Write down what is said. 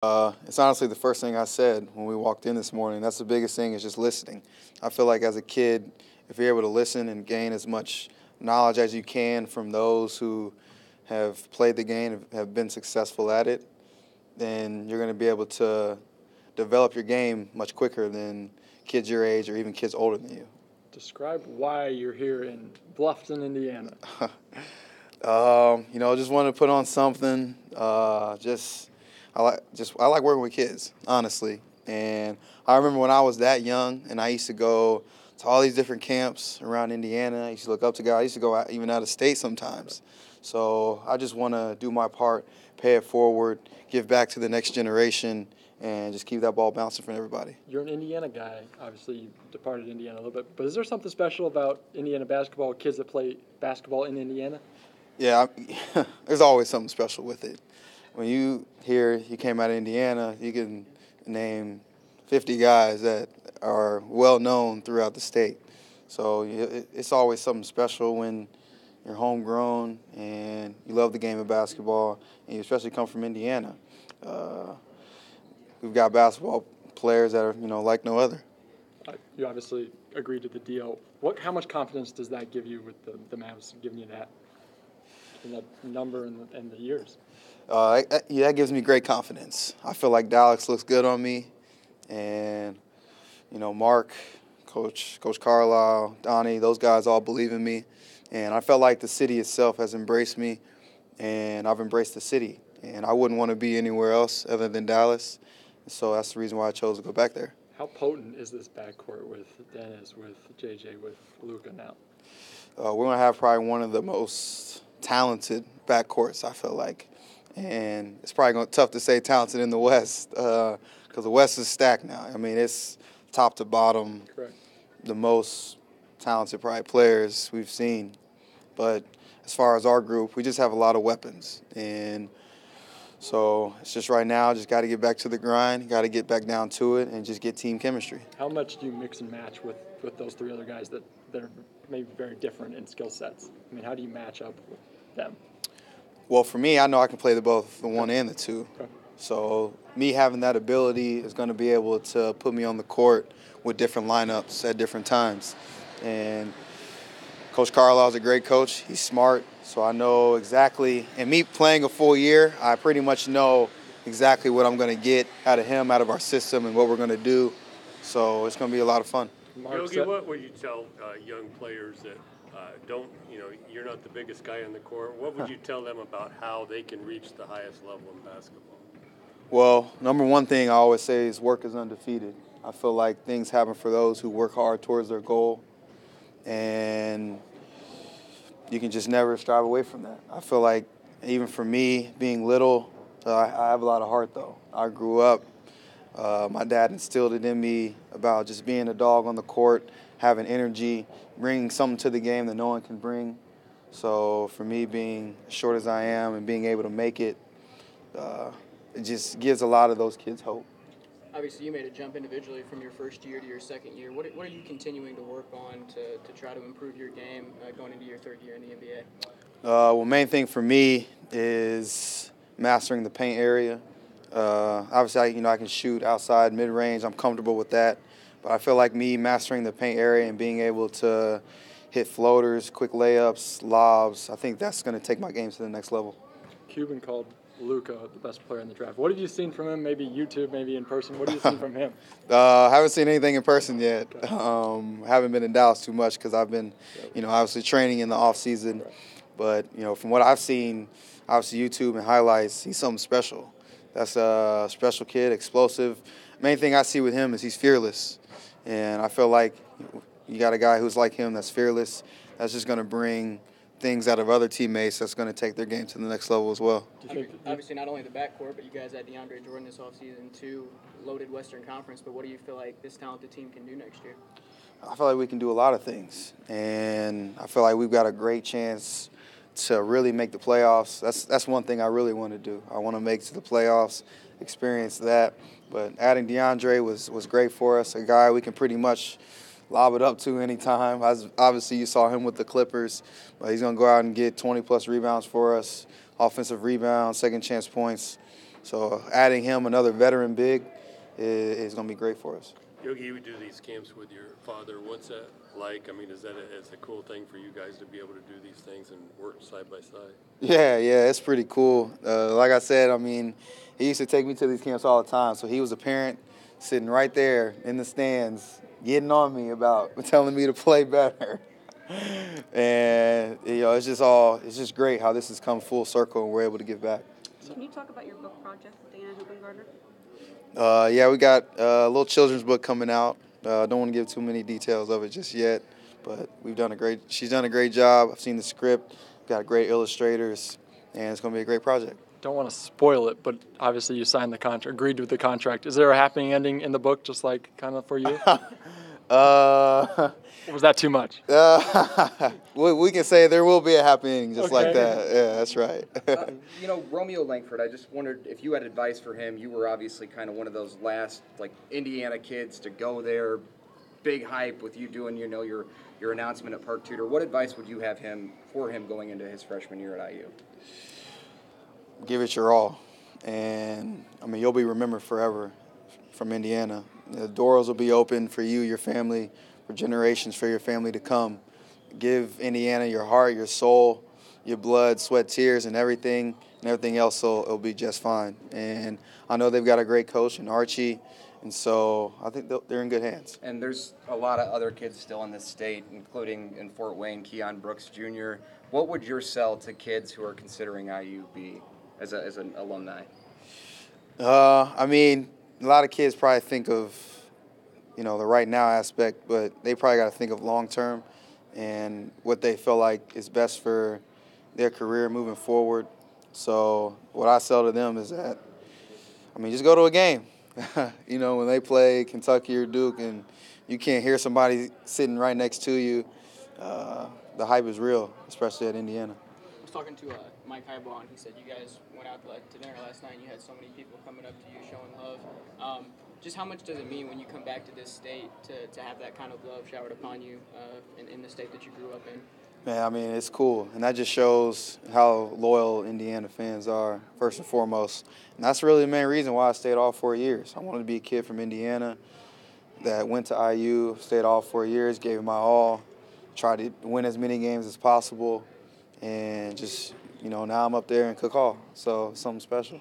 It's honestly the first thing I said when we walked in this morning. That's the biggest thing is just listening. I feel like as a kid, if you're able to listen and gain as much knowledge as you can from those who have played the game, have been successful at it, then you're going to be able to develop your game much quicker than kids your age or even kids older than you. Describe why you're here in Bluffton, Indiana. Just want to put on something. I like working with kids, honestly. And I remember when I was that young, and I used to go to all these different camps around Indiana. I used to look up to guys. I used to go out, even out of state sometimes. So I just want to do my part, pay it forward, give back to the next generation, and just keep that ball bouncing for everybody. You're an Indiana guy. Obviously, you departed Indiana a little bit. But is there something special about Indiana basketball, kids that play basketball in Indiana? Yeah, there's always something special with it. When you hear you came out of Indiana, you can name 50 guys that are well known throughout the state. So it's always something special when you're homegrown and you love the game of basketball, and you especially come from Indiana. We've got basketball players that are, like no other. You obviously agreed to the deal. How much confidence does that give you with the Mavs giving you that, and that number and the years? That gives me great confidence. I feel like Dallas looks good on me, and Mark, Coach Carlisle, Donnie, those guys all believe in me, and I felt like the city itself has embraced me, and I've embraced the city, and I wouldn't want to be anywhere else other than Dallas, so that's the reason why I chose to go back there. How potent is this backcourt with Dennis, with JJ, with Luka now? We're going to have probably one of the most talented backcourts, I feel like. And it's probably tough to say talented in the West because the West is stacked now. I mean, it's top to bottom. Correct. The most talented probably players we've seen. But as far as our group, we just have a lot of weapons. And so it's just right now, just got to get back to the grind, got to get back down to it, and just get team chemistry. How much do you mix and match with those three other guys that are maybe very different in skill sets? I mean, how do you match up with them? Well, for me, I know I can play the one and the two. Okay. So me having that ability is going to be able to put me on the court with different lineups at different times. And Coach Carlisle is a great coach. He's smart, so I know exactly. And me playing a full year, I pretty much know exactly what I'm going to get out of him, out of our system, and what we're going to do. So it's going to be a lot of fun. Yogi, what would you tell young players that you're not the biggest guy on the court? What would you tell them about how they can reach the highest level in basketball? Well, number one thing I always say is work is undefeated. I feel like things happen for those who work hard towards their goal, and you can just never strive away from that. I feel like even for me, being little, I have a lot of heart, though. I grew up, my dad instilled it in me about just being a dog on the court, having energy, bringing something to the game that no one can bring. So for me, being as short as I am and being able to make it, it just gives a lot of those kids hope. Obviously, you made a jump individually from your first year to your second year. What are you continuing to work on to try to improve your game going into your third year in the NBA? Well, main thing for me is mastering the paint area. Obviously, I can shoot outside, mid-range. I'm comfortable with that. But I feel like me mastering the paint area and being able to hit floaters, quick layups, lobs, I think that's going to take my game to the next level. Kuban called Luka the best player in the draft. What have you seen from him? Maybe YouTube, maybe in person. What have you seen from him? I haven't seen anything in person yet. Okay. Haven't been in Dallas too much because I've been, obviously training in the off season. Right. But, from what I've seen, obviously YouTube and highlights, he's something special. That's a special kid, explosive. Main thing I see with him is he's fearless. And I feel like you got a guy who's like him that's fearless, that's just going to bring things out of other teammates that's going to take their game to the next level as well. Obviously, not only the backcourt, but you guys had DeAndre Jordan this offseason too, loaded Western Conference. But what do you feel like this talented team can do next year? I feel like we can do a lot of things. And I feel like we've got a great chance to really make the playoffs. That's one thing I really want to do. I want to make it to the playoffs, experience that. But adding DeAndre was great for us, a guy we can pretty much lob it up to anytime. Obviously, you saw him with the Clippers, but he's going to go out and get 20-plus rebounds for us, offensive rebounds, second chance points. So adding him, another veteran big, is going to be great for us. Yogi, you do these camps with your father. What's that like? I mean, is that it's a cool thing for you guys to be able to do these things and work side by side? Yeah, it's pretty cool. Like I said, I mean, he used to take me to these camps all the time. So he was a parent sitting right there in the stands, getting on me about telling me to play better. And it's just great how this has come full circle and we're able to give back. Can you talk about your book project with Dana Hubengartner? We got a little children's book coming out. Don't want to give too many details of it just yet, but she's done a great job. I've seen the script, got great illustrators, and it's going to be a great project. Don't want to spoil it, but obviously you signed the contract, agreed with the contract. Is there a happy ending in the book, just like kind of for you? Or was that too much? We can say there will be a happy ending just like that. Yeah, that's right. Romeo Langford, I just wondered if you had advice for him. You were obviously kind of one of those last, Indiana kids to go there, big hype with you doing, your announcement at Park Tudor. What advice would you have for him going into his freshman year at IU? Give it your all. And, you'll be remembered forever from Indiana. The doors will be open for you, your family, for generations for your family to come. Give Indiana your heart, your soul, your blood, sweat, tears, and everything else will be just fine. And I know they've got a great coach in Archie, and so I think they're in good hands. And there's a lot of other kids still in this state, including in Fort Wayne, Keon Brooks Jr. What would your sell to kids who are considering IU be as an alumni? A lot of kids probably think of, the right now aspect, but they probably got to think of long term and what they feel like is best for their career moving forward. So what I sell to them is that, just go to a game. When they play Kentucky or Duke and you can't hear somebody sitting right next to you, the hype is real, especially at Indiana. I was talking to Mike Highball, and he said you guys went out to dinner last night and you had so many people coming up to you showing love. Just how much does it mean when you come back to this state to have that kind of love showered upon you in the state that you grew up in? Man, it's cool, and that just shows how loyal Indiana fans are, first and foremost. And that's really the main reason why I stayed all 4 years. I wanted to be a kid from Indiana that went to IU, stayed all 4 years, gave it my all, tried to win as many games as possible, and just, now I'm up there in Cook Hall, so something special.